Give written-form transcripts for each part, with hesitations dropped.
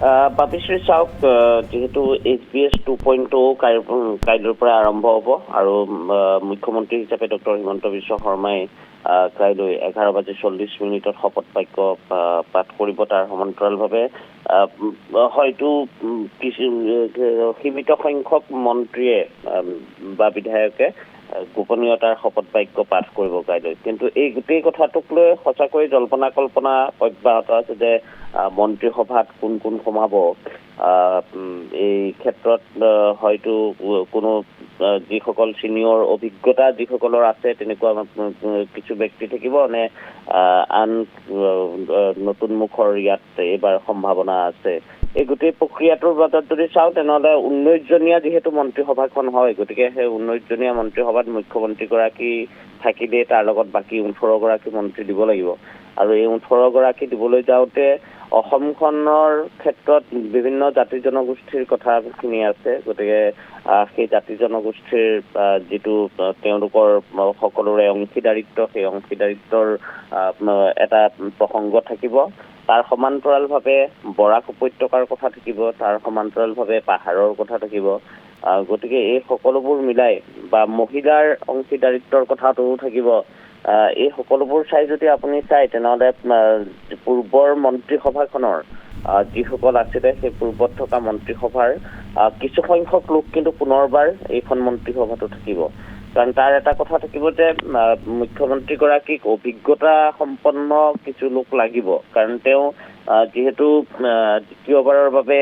বাপিশ্ৰী চাওক, যিহেতু SBS 2.0 কাইলৈৰ পৰা আৰম্ভ হ'ব আৰু মুখ্যমন্ত্ৰী হিচাপে ডক্টৰ হিমন্ত বিশ্ব শৰ্মাই কাইলৈ 11:40 শপত বাক্য পাঠ কৰিব। তাৰ সমান্তৰালভাৱে হয়তো সীমিত সংখ্যক মন্ত্ৰীয়ে বা বিধায়কে গোপনীয়তাৰ শপত বাক্য পাঠ কৰিব কাইলৈ। কিন্তু এই গোটেই কথাটোক লৈ সঁচাকৈ জল্পনা কল্পনা অব্যাহত আছে যে মন্ত্ৰীসভাত কোন কোন সোমাব। এই ক্ষেত্ৰত হয়তো কোনো যিসকল চিনিয়ৰ অভিজ্ঞতা যিসকলৰ আছে তেনেকুৱা কিছু ব্যক্তি থাকিব নে আন নতুন মুখৰ ইয়াত এইবাৰ সম্ভাৱনা আছে। এই গোটেই প্ৰক্ৰিয়াটোৰ মাজত যদি চাওঁ তেনেহ'লে 19জনীয়া যিহেতু মন্ত্ৰীসভাখন হয়, গতিকে সেই 19জনীয়া মন্ত্ৰীসভাত মুখ্যমন্ত্ৰীগৰাকী থাকিলে তাৰ লগত বাকী 18গৰাকী মন্ত্ৰী দিব লাগিব। আৰু এই 18গৰাকী দিবলৈ যাওঁতে অসমখনৰ ক্ষেত্ৰত বিভিন্ন জাতি জনগোষ্ঠীৰ কথাখিনি আছে। গতিকে সেই জাতি জনগোষ্ঠীৰ যিটো তেওঁলোকৰ সকলোৰে অংশীদাৰিত্ব, সেই অংশীদাৰিত্বৰ এটা প্ৰসংগ থাকিব। তাৰ সমান্তৰালভাৱে বৰাক উপত্যকাৰ কথা থাকিব, তাৰ সমান্তৰালভাৱে পাহাৰৰ কথা থাকিব। গতিকে এই সকলোবোৰ মিলাই বা মহিলাৰ অংশীদাৰিত্বৰ কথাটোও থাকিব। এই সকলোবোৰ চাই যদি আপুনি চাই তেনেহ'লে পূৰ্বৰ মন্ত্ৰীসভাখনৰ যিসকল আছিলে সেই পূৰ্বত থকা মন্ত্ৰীসভাৰ কিছু সংখ্যক লোক কিন্তু পুনৰবাৰ এইখন মন্ত্ৰীসভাতো থাকিব। কাৰণ তাৰ এটা কথা থাকিব যে মুখ্যমন্ত্ৰীগৰাকীক অভিজ্ঞতা সম্পন্ন কিছু লোক লাগিব। কাৰণ তেওঁ যিহেতু দ্বিতীয়বাৰৰ বাবে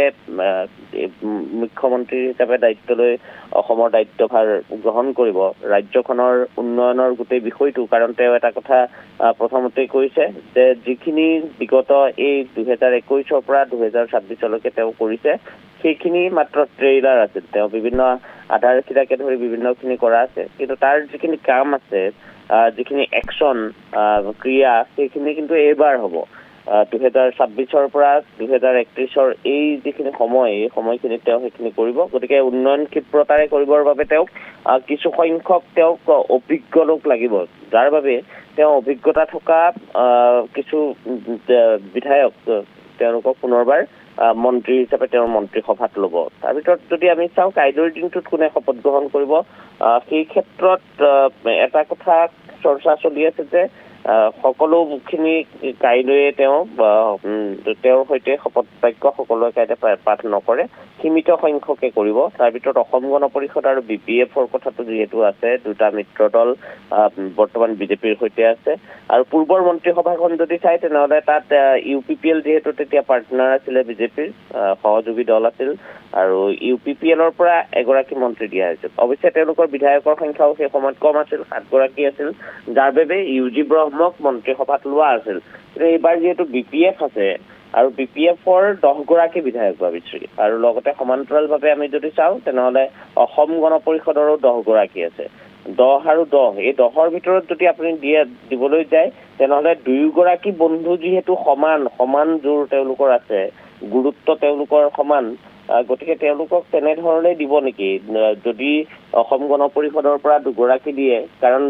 মুখ্যমন্ত্ৰী হিচাপে দায়িত্ব লৈ অসমৰ দায়িত্বভাৰ গ্ৰহণ কৰিব, ৰাজ্যখনৰ উন্নয়নৰ গোটেই বিষয়টো। কাৰণ তেওঁ এটা কথা প্ৰথমতেই কৈছে যে যিখিনি বিগত এই 2021 পৰা 2026লৈকে তেওঁ কৰিছে সেইখিনি মাত্ৰ ট্ৰেইলাৰ আছিল। তেওঁ বিভিন্ন আধাৰশিলাকে ধৰি বিভিন্নখিনি কৰা আছে, কিন্তু তাৰ যিখিনি কাম আছে, যিখিনি একশ্যন ক্ৰিয়া, সেইখিনি কিন্তু এইবাৰ হ'ব। 2026 পৰা 2031 এই যিখিনি সময়, এই সময়খিনিত তেওঁ সেইখিনি কৰিব। গতিকে উন্নয়ন ক্ষিপ্ৰতাৰে কৰিবৰ বাবে তেওঁক কিছু সংখ্যক তেওঁক অভিজ্ঞ লোক লাগিব, যাৰ বাবে তেওঁ অভিজ্ঞতা থকা কিছু বিধায়ক তেওঁলোকক পুনৰবাৰ মন্ত্ৰী হিচাপে তেওঁৰ মন্ত্ৰীসভাত ল'ব। তাৰ ভিতৰত যদি আমি চাওঁ কাইলৈৰ দিনটোত কোনে শপত গ্ৰহণ কৰিব, সেই ক্ষেত্ৰত এটা কথা চৰ্চা চলি আছে যে সকলোখিনি কাইলৈয়ে তেওঁৰ সৈতে শপত বাক্য সকলোৱে কাইলৈ পাঠ নকৰে, সীমিত সংখ্যকে কৰিব। তাৰ ভিতৰত অসম গণ পৰিষদ আৰু BPFৰ কথাটো যিহেতু আছে, দুটা মিত্ৰ দল বৰ্তমান বিজেপিৰ সৈতে আছে। আৰু পূৰ্বৰ মন্ত্ৰীসভাখন যদি চাই তেনেহ'লে তাত UPPL যিহেতু তেতিয়া পাৰ্টনাৰ আছিলে, বিজেপিৰ সহযোগী দল আছিল, আৰু UPPLৰ পৰা এগৰাকী মন্ত্ৰী দিয়া হৈছিল। অৱশ্যে তেওঁলোকৰ বিধায়কৰ সংখ্যাও সেই সময়ত কম আছিল, 7গৰাকী আছিল, যাৰ বাবে UG ব্ৰহ্মক মন্ত্ৰীসভাত লোৱা আছিল। কিন্তু এইবাৰ যিহেতু BPF আছে আৰু BPFৰ 10গৰাকী বিধায়ক ভাবিছোঁ, আৰু লগতে সমান্তৰালভাৱে আমি যদি চাওঁ তেনেহ'লে অসম গণ পৰিষদৰো 10গৰাকী আছে। 10 আৰু 10, এই 10ৰ ভিতৰত যদি আপুনি দিবলৈ যায় তেনেহ'লে 2গৰাকী বন্ধু যিহেতু সমান জোৰ তেওঁলোকৰ আছে, গুৰুত্ব তেওঁলোকৰ সমান, গতিকে তেওঁলোকক তেনেধৰণে দিব নেকি? যদি অসম গণ পৰিষদৰ পৰা 2গৰাকী দিয়ে, কাৰণ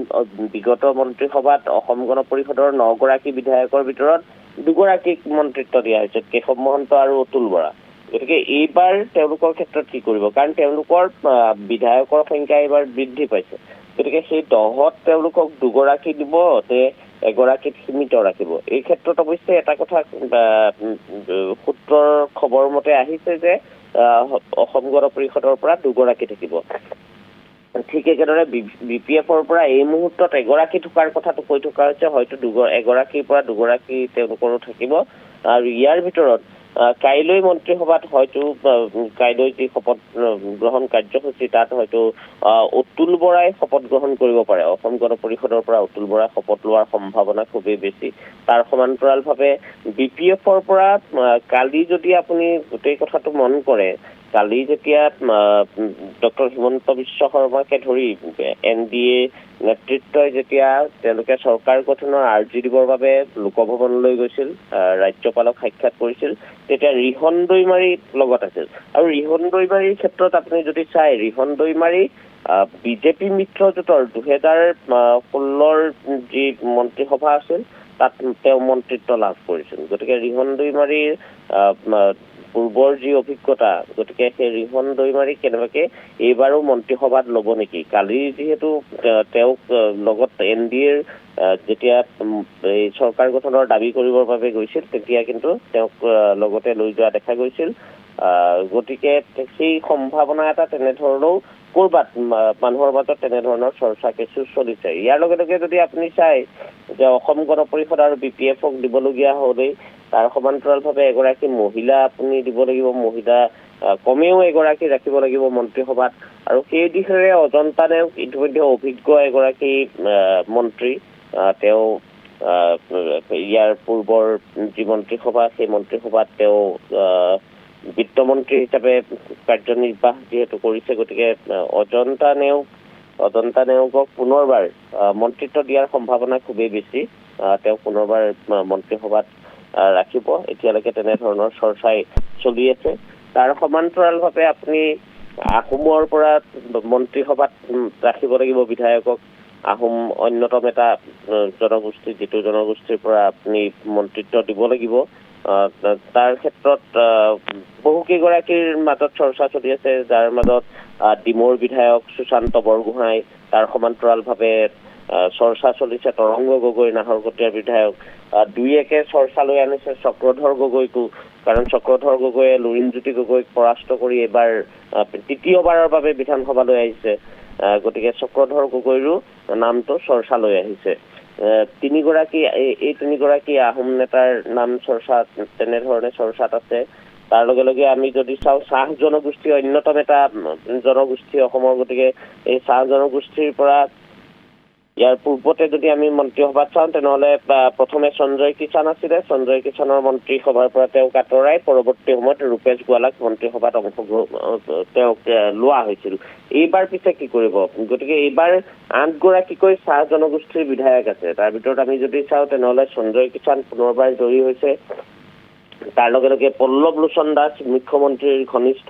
বিগত মন্ত্ৰীসভাত অসম গণ পৰিষদৰ 9গৰাকী বিধায়কৰ ভিতৰত 2গৰাকীক মন্ত্ৰিত্ব দিয়া হৈছে, কেশৱ মহন্ত আৰু অতুল বৰা। গতিকে এইবাৰ তেওঁলোকৰ ক্ষেত্ৰত কি কৰিব? কাৰণ তেওঁলোকৰ বিধায়কৰ সংখ্যা এইবাৰ বৃদ্ধি পাইছে। গতিকে সেই 10ত তেওঁলোকক 2গৰাকী দিব নে এগৰাকীত সীমিত ৰাখিব? এই ক্ষেত্ৰত অৱশ্যে এটা কথা সূত্ৰৰ খবৰ মতে আহিছে যে অসম গণ পৰিষদৰ পৰা 2গৰাকী থাকিব। ঠিক একেদৰে BPFৰ পৰা এই মুহূৰ্তত এগৰাকী থকাৰ কথাটো কৈ থকা হৈছে, হয়তো এগৰাকীৰ পৰা 2গৰাকী তেওঁলোকৰো থাকিব। আৰু ইয়াৰ ভিতৰত কাইলৈ মন্ত্ৰীসভাত হয়তো কাইলৈ যি শপত গ্ৰহণ কাৰ্যসূচী তাত হয়তো অতুল বৰাই শপত গ্ৰহণ কৰিব পাৰে। অসম গণ পৰিষদৰ পৰা অতুল বৰাই শপত লোৱাৰ সম্ভাৱনা খুবেই বেছি। তাৰ সমান্তৰালভাৱে BPFৰ পৰা কালি যদি আপুনি গোটেই কথাটো মন কৰে, কালি যেতিয়া ডক্টৰ হিমন্ত বিশ্ব শৰ্মাকে ধৰি NDA নেতৃত্বই যেতিয়া তেওঁলোকে চৰকাৰ গঠনৰ আৰ্জি দিবৰ বাবে লোকভৱনলৈ গৈছিল, ৰাজ্যপালক সাক্ষাৎ কৰিছিল, তেতিয়া ৰিহন দৈমাৰী লগত আছিল। আৰু ৰিহন দৈমাৰীৰ ক্ষেত্ৰত আপুনি যদি চাই, ৰিহন দৈমাৰী বিজেপি মিত্ৰজোঁটৰ 2016ৰ যি মন্ত্ৰীসভা আছিল তাত তেওঁ মন্ত্ৰিত্ব লাভ কৰিছিল। গতিকে ৰিহন দৈমাৰীৰ পূৰ্বৰ যি অভিজ্ঞতা, গতিকে সেই ৰিহন দৈমাৰী কেনেবাকে এইবাৰো মন্ত্ৰীসভাত ল'ব নেকি? কালি যিহেতু তেওঁক লগত NDAৰ যেতিয়া এই চৰকাৰ গঠনৰ দাবী কৰিবৰ বাবে গৈছিল, তেতিয়া কিন্তু তেওঁক লগতে লৈ যোৱা দেখা গৈছিল। গতিকে সেই সম্ভাৱনা এটা তেনেধৰণেও ক'ৰবাত মানুহৰ মাজত তেনেধৰণৰ চৰ্চা কিছু চলিছে। ইয়াৰ লগে লগে যদি আপুনি চাই যে অসম গণ পৰিষদ আৰু BPFক দিবলগীয়া হ'লেই তাৰ সমান্তৰালভাৱে এগৰাকী মহিলা আপুনি দিব লাগিব, মহিলা কমেও এগৰাকী ৰাখিব লাগিব মন্ত্ৰীসভাত। আৰু সেই দিশেৰে অজন্তা নেওগ ইতিমধ্যে অভিজ্ঞ এগৰাকী মন্ত্ৰী। তেওঁ ইয়াৰ পূৰ্বৰ যি মন্ত্ৰীসভা, সেই মন্ত্ৰীসভাত তেওঁ বিত্তমন্ত্ৰী হিচাপে কাৰ্যনিৰ্বাহ যিহেতু কৰিছে, গতিকে অজন্তা নেওগক পুনৰবাৰ মন্ত্ৰিত্ব দিয়াৰ সম্ভাৱনা খুবেই বেছি। তেওঁ পুনৰবাৰ মন্ত্ৰীসভাত ৰাখিব, এতিয়ালৈকে তেনেধৰণৰ চৰ্চাই চলি আছে। তাৰ সমান্তৰালভাৱে আপুনি আহোমৰ পৰা মন্ত্ৰীসভাত ৰাখিব লাগিব বিধায়কক। আহোম অন্যতম এটা জনগোষ্ঠী, যিটো জনগোষ্ঠীৰ পৰা আপুনি মন্ত্ৰিত্ব দিব লাগিব। তাৰ ক্ষেত্ৰত বহুকেইগৰাকীৰ মাজত চৰ্চা চলি আছে, যাৰ মাজত ডিমৌৰ বিধায়ক সুশান্ত বৰগোহাঁই, তাৰ সমান্তৰালভাৱে চৰ্চা চলিছে তৰংগ গগৈ, নাহৰকটীয়াৰ বিধায়ক। দুই একে চৰ্চালৈ আনিছে চক্ৰধৰ গগৈকো, কাৰণ চক্ৰধৰ গগৈয়ে লুৰিণজ্যোতি গগৈক পৰাস্ত কৰি এইবাৰ তৃতীয়বাৰৰ বাবে বিধানসভালৈ আহিছে। গতিকে চক্ৰধৰ গগৈৰো নামটো চৰ্চালৈ আহিছে। এই তিনিগৰাকী আহোম নেতাৰ নাম তেনেধৰণে চৰ্চাত আছে। তাৰ লগে লগে আমি যদি চাওঁ, চাহ জনগোষ্ঠী অন্যতম এটা জনগোষ্ঠী অসমৰ। গতিকে এই চাহ জনগোষ্ঠীৰ পৰা ইয়াৰ পূৰ্বতে যদি আমি মন্ত্ৰীসভাত চাওঁ, তেনেহ'লে প্ৰথমে সঞ্জয় কিষাণ আছিলে। সঞ্জয় কিষাণৰ মন্ত্ৰীসভাৰ পৰা তেওঁক আঁতৰাই পৰৱৰ্তী সময়ত ৰূপেশ গোৱালাক মন্ত্ৰীসভাত তেওঁক লোৱা হৈছিল। এইবাৰ পিছে কি কৰিব? গতিকে এইবাৰ 8গৰাকীকৈ চাহ জনগোষ্ঠীৰ বিধায়ক আছে। তাৰ ভিতৰত আমি যদি চাওঁ, তেনেহ'লে সঞ্জয় কিষাণ পুনৰবাৰ জয়ী হৈছে। তাৰ লগে লগে পল্লৱ লোচন দাস মুখ্যমন্ত্ৰীৰ ঘনিষ্ঠ,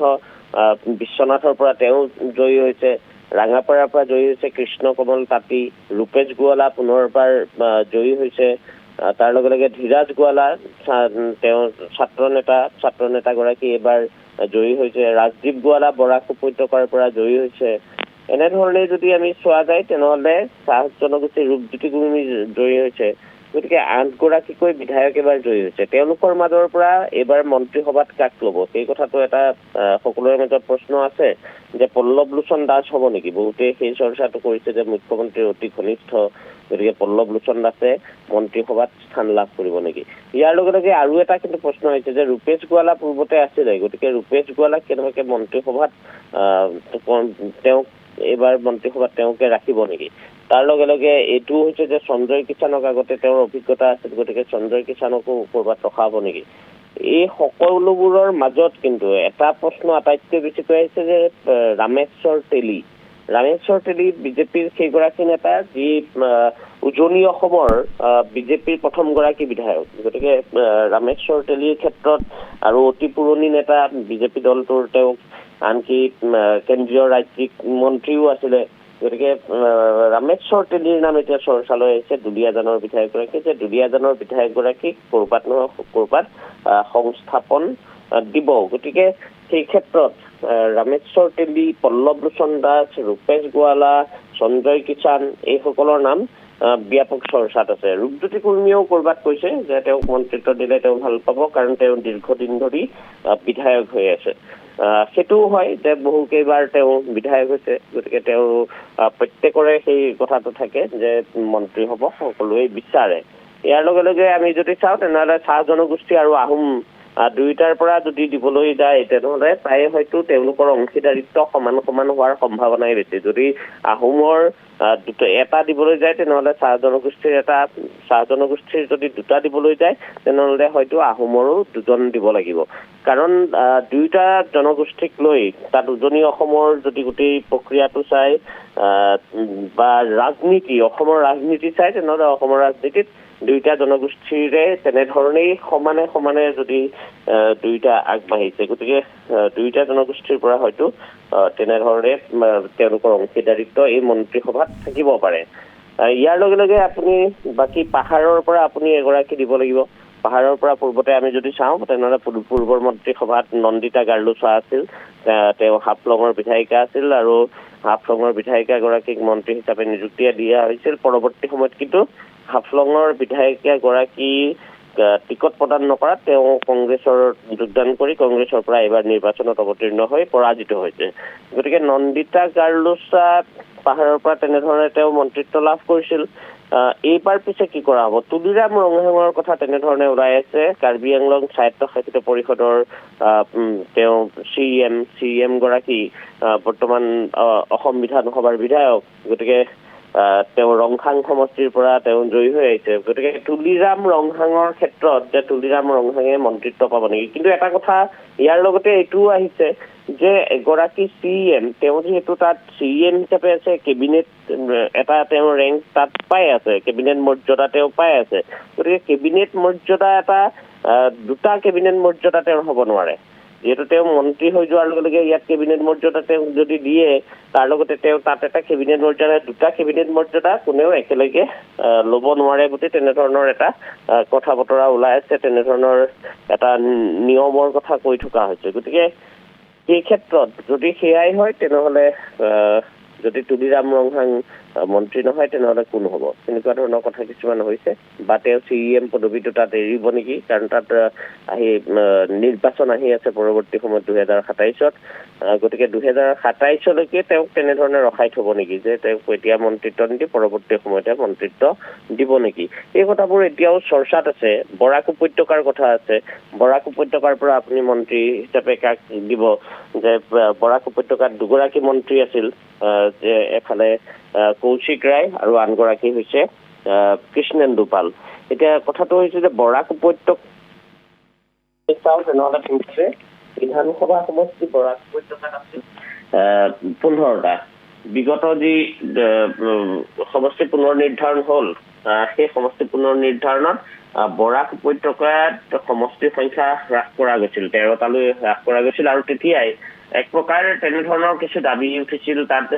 বিশ্বনাথৰ পৰা তেওঁ জয়ী হৈছে। ৰাঙাপাৰাৰ পৰা জয়ী হৈছে কৃষ্ণ কমল তাঁতী। ৰূপেশ গোৱালা পুনৰবাৰ জয়ী হৈছে। তাৰ লগে লগে ধীৰাজ গোৱালা, তেওঁ ছাত্ৰ নেতাগৰাকী এইবাৰ জয়ী হৈছে। ৰাজদীপ গোৱালা বৰাক উপত্যকাৰ পৰা জয়ী হৈছে। এনেধৰণে যদি আমি চোৱা যায়, তেনেহ'লে চাহ জনগোষ্ঠীৰ ৰূপজ্যোতি কুৰ্মী জয়ী হৈছে। গতিকে 8গৰাকীকৈ বিধায়ক এইবাৰ জয়ী হৈছে। তেওঁলোকৰ মাজৰ পৰা এইবাৰ মন্ত্ৰীসভাত কাক ল'ব, সেই কথাটো এটা সকলোৰে মাজত প্ৰশ্ন আছে যে পল্লৱ লোচন দাস হ'ব নেকি? বহুতে সেই চৰ্চাটো কৰিছে যে মুখ্যমন্ত্ৰীৰ অতি ঘনিষ্ঠ, গতিকে পল্লৱ লোচন দাসে মন্ত্ৰীসভাত স্থান লাভ কৰিব নেকি? ইয়াৰ লগে লগে আৰু এটা কিন্তু প্ৰশ্ন হৈছে যে ৰূপেশ গোৱালা পূৰ্বতে আছিলে, গতিকে ৰূপেশ গোৱালাক কেনেবাকে মন্ত্ৰীসভাত এইবাৰ মন্ত্ৰীসভাত তেওঁকে ৰাখিব নেকি? তাৰ লগে লগে এইটো হৈছে যে সঞ্জয় কিষাণক আগতে তেওঁৰ অভিজ্ঞতা আছিল, গতিকে সঞ্জয় কিষাণকো ক'ৰবাত ৰখাব নেকি? এই সকলোবোৰৰ মাজত কিন্তু এটা প্ৰশ্ন আটাইতকৈ বেছিকৈ আহিছে যে ৰামেশ্বৰ তেলী বিজেপিৰ সেইগৰাকী নেতা, যি উজনি অসমৰ বিজেপিৰ প্ৰথমগৰাকী বিধায়ক। গতিকে ৰামেশ্বৰ তেলীৰ ক্ষেত্ৰত আৰু অতি পুৰণি নেতা, বিজেপি দলটোৰ তেওঁক আনকি কেন্দ্ৰীয় ৰাজ্যিক মন্ত্ৰীও আছিলে। গতিকে ৰামেশ্বৰ তেলীৰ নাম এতিয়া চৰ্চালৈ আহিছে, দুলীয়াজানৰ বিধায়কগৰাকী, যে দুলীয়াজানৰ বিধায়কগৰাকীক ক'ৰবাত নহয় ক'ৰবাত সংস্থাপন দিব। গতিকে সেই ক্ষেত্ৰত ৰামেশ্বৰ তেলী, পল্লৱ লোচন দাস, ৰূপেশ গোৱালা, সঞ্জয় কিষাণ এইসকলৰ নাম ব্যাপক চৰ্চাত আছে। ৰূপজ্যোতি কুৰ্মীয়েও ক'ৰবাত কৈছে যে তেওঁক মন্ত্ৰিত্ব দিলে তেওঁ ভাল পাব, কাৰণ তেওঁ দীৰ্ঘদিন ধৰি বিধায়ক হৈ আছে। সেইটোও হয় যে বহুকেইবাৰ তেওঁ বিধায়ক হৈছে, গতিকে তেওঁ প্ৰত্যেকৰে সেই কথাটো থাকে যে মন্ত্ৰী হ'ব সকলোৱে বিচাৰে। ইয়াৰ লগে লগে আমি যদি চাওঁ, তেনেহ'লে চাহ জনগোষ্ঠী আৰু আহোম দুয়োটাৰ পৰা যদি দিবলৈ যায়, তেনেহ'লে প্ৰায়ে হয়তো তেওঁলোকৰ অংশীদাৰিত্ব সমান হোৱাৰ সম্ভাৱনাই বেছি। যদি আহোমৰ এটা দিবলৈ যায়, তেনেহ'লে চাহ জনগোষ্ঠীৰ যদি দুটা দিবলৈ যায়, তেনেহ'লে হয়তো আহোমৰো 2জন দিব লাগিব। কাৰণ দুয়োটা জনগোষ্ঠীক লৈ তাত উজনি অসমৰ যদি গোটেই প্ৰক্ৰিয়াটো চাই বা অসমৰ ৰাজনীতি চাই, তেনেহ'লে অসমৰ ৰাজনীতিত দুয়োটা জনগোষ্ঠীৰে তেনেধৰণেই সমানে যদি দুয়োটা আগবাঢ়িছে, গতিকে দুয়োটা জনগোষ্ঠীৰ পৰা হয়তো তেনেধৰণে তেওঁলোকৰ অংশীদাৰিত্ব এই মন্ত্ৰীসভাত থাকিব পাৰে। ইয়াৰ লগে লগে আপুনি বাকী পাহাৰৰ পৰা আপুনি এগৰাকী দিব লাগিব। পাহাৰৰ পৰা পূৰ্বতে আমি যদি চাওঁ তেনেহ'লে পূৰ্বৰ মন্ত্ৰীসভাত নন্দিতা গাৰ্লুচা আছিল, তেওঁ হাফলঙৰ বিধায়িকা আছিল আৰু হাফলঙৰ বিধায়িকাগৰাকীক মন্ত্ৰী হিচাপে নিযুক্তি দিয়া হৈছিল। পৰৱৰ্তী সময়ত কিন্তু হাফলঙৰ বিধায়িকাগৰাকী টিকট প্ৰদান নকৰাত তেওঁ কংগ্ৰেছৰ যোগদান কৰি কংগ্ৰেছৰ পৰা এইবাৰ নিৰ্বাচনত অৱতীৰ্ণ হৈ পৰাজিত হৈছে। গতিকে নন্দিতা গাৰ্লুচা পাহাৰৰ পৰা তেনেধৰণে তেওঁ মন্ত্ৰিত্ব লাভ কৰিছিল। এইবাৰ পিছে কি কৰা হ'ব? তুলিৰাম ৰংহাঙৰ কথা তেনেধৰণে ওলাই আছে। কাৰ্বি আংলং স্বায়ত্তশাসিত পৰিষদৰ তেওঁ চি এম গৰাকী বৰ্তমান অসম বিধানসভাৰ বিধায়ক। গতিকে তেওঁ ৰংহাং সমষ্টিৰ পৰা তেওঁ জয়ী হৈ আহিছে। গতিকে তুলিৰাম ৰংহাঙৰ ক্ষেত্ৰত যে তুলিৰাম ৰংহাঙে মন্ত্ৰিত্ব পাব নেকি? কিন্তু এটা কথা ইয়াৰ লগতে এইটোও আহিছে যে এগৰাকী CM তেওঁ যিহেতু তাত CM হিচাপে আছে, কেবিনেট এটা তেওঁ ৰেংক তাত পাই আছে, কেবিনেট মৰ্যাদা তেওঁ পাই আছে। গতিকে কেবিনেট মৰ্যাদা এটা দুটা কেবিনেট মৰ্যাদা তেওঁৰ হ'ব নোৱাৰে। যিহেতু তেওঁ মন্ত্ৰী হৈ যোৱাৰ লগে লগে ইয়াত কেবিনেট মৰ্যাদা তেওঁক যদি দিয়ে, তাৰ লগতে তেওঁ তাত এটা কেবিনেট মৰ্যাদা, দুটা কেবিনেট মৰ্যাদা কোনেও একেলগে ল'ব নোৱাৰে বুলি তেনেধৰণৰ এটা কথা বতৰা ওলাই আছে, তেনেধৰণৰ এটা নিয়মৰ কথা কৈ থকা হৈছে। গতিকে এই ক্ষেত্ৰত যদি সেয়াই হয় তেনেহ'লে যদি তুলিৰাম ৰংহাং মন্ত্ৰী নহয় তেনেহ'লে কোন হ'ব? তেনেকুৱা ধৰণৰ কথা কিছুমান হৈছে। বা তেওঁ CM পদবীটো তাত এৰিব নেকি? কাৰণ তাত নিৰ্বাচন আহি আছে পৰৱৰ্তী সময়ত 2027-ত। গতিকে 2027লৈকে তেওঁক তেনেধৰণে ৰখাই থ'ব নেকি, যে তেওঁক এতিয়া মন্ত্ৰিত্ব নিদি পৰৱৰ্তী সময়তে মন্ত্ৰিত্ব দিব নেকি? এই কথাবোৰ এতিয়াও চৰ্চাত আছে। বৰাক উপত্যকাৰ কথা আছে। বৰাক উপত্যকাৰ পৰা আপুনি মন্ত্ৰী হিচাপে কাক দিব? যে বৰাক উপত্যকাত দুগৰাকী মন্ত্ৰী আছিল, যে এফালে কৌশিক ৰায় আৰু আনগৰাকী হৈছে কৃষ্ণেন্দু পাল। এতিয়া কথাটো হৈছে যে বৰাক উপত্যকা চাওঁ তেনেহ'লে বিধানসভা সমষ্টি বৰাক উপত্যকাত আছিল 15টা। বিগত যি সমষ্টি পুনৰ নিৰ্ধাৰণ হ'ল, সেই সমষ্টি পুনৰ নিৰ্ধাৰণত বৰাক উপত্যকাত সমষ্টিৰ সংখ্যা হ্ৰাস কৰা গৈছিল, 13টালৈ হ্ৰাস কৰা গৈছিল। আৰু তেতিয়াই এক প্ৰকাৰ তেনেধৰণৰ কিছু দাবী উঠিছিল, তাত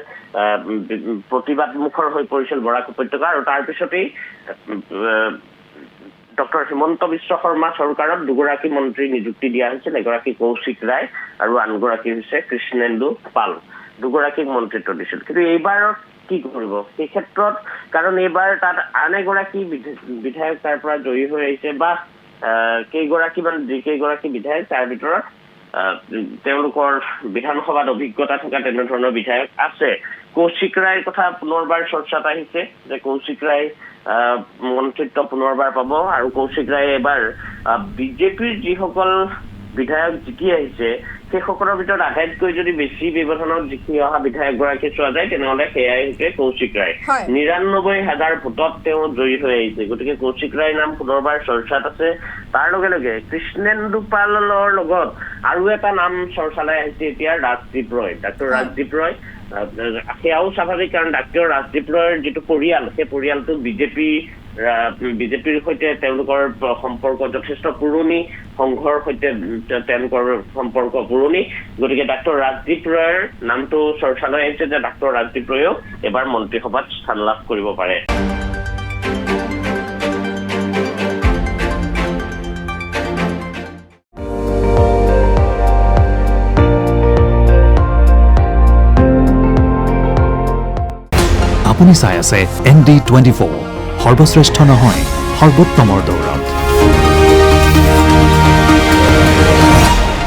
প্ৰতিবাদ মুখৰ হৈ পৰিছিল বৰাক উপত্যকা। আৰু তাৰপিছতেই ডক্টৰ হিমন্ত বিশ্ব শৰ্মা চৰকাৰত দুগৰাকী মন্ত্ৰী নিযুক্তি দিয়া হৈছিল, এগৰাকী কৌশিক ৰায় আৰু আনগৰাকী হৈছে কৃষ্ণেন্দু পাল। দুগৰাকীক মন্ত্ৰিত্ব দিছিল। কিন্তু এইবাৰত কি কৰিব সেই ক্ষেত্ৰত? কাৰণ এইবাৰ তাত আন এগৰাকী বিধায়ক তাৰ পৰা জয়ী হৈ আহিছে, বা কেইগৰাকী বিধায়ক তাৰ ভিতৰত তেওঁলোকৰ বিধানসভাত অভিজ্ঞতা থকা তেনেধৰণৰ বিধায়ক আছে। কৌশিক ৰায়ৰ কথা পুনৰবাৰ চৰ্চাত আহিছে যে কৌশিক ৰায় মন্ত্ৰিত্ব পুনৰবাৰ পাব। আৰু কৌশিক ৰায়ে এবাৰ বিজেপিৰ যিসকল বিধায়ক জিকি আহিছে সেইসকলৰ ভিতৰত আটাইতকৈ যদি বেছি ব্যৱধানত জিকি অহা বিধায়কগৰাকী চোৱা যায় তেনেহ'লে সেয়াই হৈছে কৌশিক ৰায়। 99,000 ভোটত তেওঁ জয়ী হৈ আহিছে। গতিকে কৌশিক ৰায়ৰ নাম পুনৰবাৰ চৰ্চাত আছে। তাৰ লগে লগে কৃষ্ণেন্দু পালৰ লগত আৰু এটা নাম চৰ্চালৈ আহিছে এতিয়া, ৰাজদীপ ৰয়, ডাক্তৰ ৰাজদীপ ৰয়। সেয়াও স্বাভাৱিক, কাৰণ ডাক্তৰ ৰাজদীপ ৰয়ৰ যিটো পৰিয়াল, সেই পৰিয়ালটো বিজেপিৰ সৈতে তেওঁলোকৰ সম্পৰ্ক যথেষ্ট পুৰণি, সংঘৰ সৈতে তেওঁলোকৰ সম্পৰ্ক পুৰণি। গতিকে ডাক্তৰ ৰাজদীপ ৰয়ৰ নামটো চৰ্চালৈ আহিছে যে ডাক্তৰ ৰাজদীপ ৰয়েও এবাৰ মন্ত্ৰীসভাত স্থান লাভ কৰিব পাৰে। আপুনি চাই আছে ND24, সৰ্বশ্ৰেষ্ঠ নহয় সৰ্বোত্তমৰ দৌৰত।